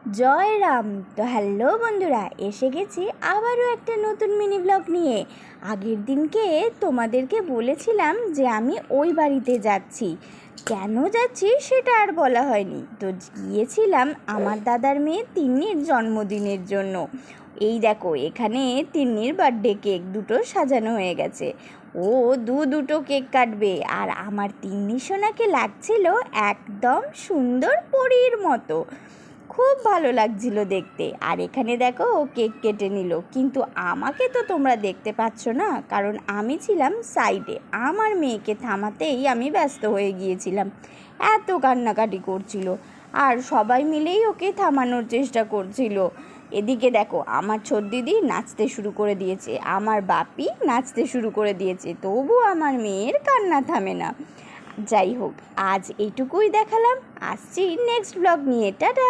জয় রাম। তো হ্যালো বন্ধুরা, এসে গেছি আবারও একটা নতুন মিনি ব্লগ নিয়ে। আগের দিনকে তোমাদেরকে বলেছিলাম যে আমি ওই বাড়িতে যাচ্ছি। কেন যাচ্ছি সেটা আর বলা হয়নি। তো গিয়েছিলাম আমার দাদার মেয়ে তিন্নির জন্মদিনের জন্য। এই দেখো, এখানে তিন্নির বার্থডে কেক দুটো সাজানো হয়ে গেছে। ও দুটো কেক কাটবে, আর আমার তিন্নি সোনাকে লাগছিল একদম সুন্দর পরীর মতো। খুব ভালো লাগছিল দেখতে। আর এখানে দেখো, ও কেক কেটে নিল, কিন্তু আমাকে তো তোমরা দেখতে পাচ্ছ না, কারণ আমি ছিলাম সাইডে। আমার মেয়েকে থামাতেই আমি ব্যস্ত হয়ে গিয়েছিলাম। এত কান্নাকাটি করছিল, আর সবাই মিলেই ওকে থামানোর চেষ্টা করছিল। এদিকে দেখো, আমার ছোট দিদি নাচতে শুরু করে দিয়েছে, আমার বাপি নাচতে শুরু করে দিয়েছে, তবু আমার মেয়ের কান্না থামে না। যাই হোক, আজ এইটুকুই দেখালাম। আসছি নেক্সট ব্লগ নিয়ে। টাটা।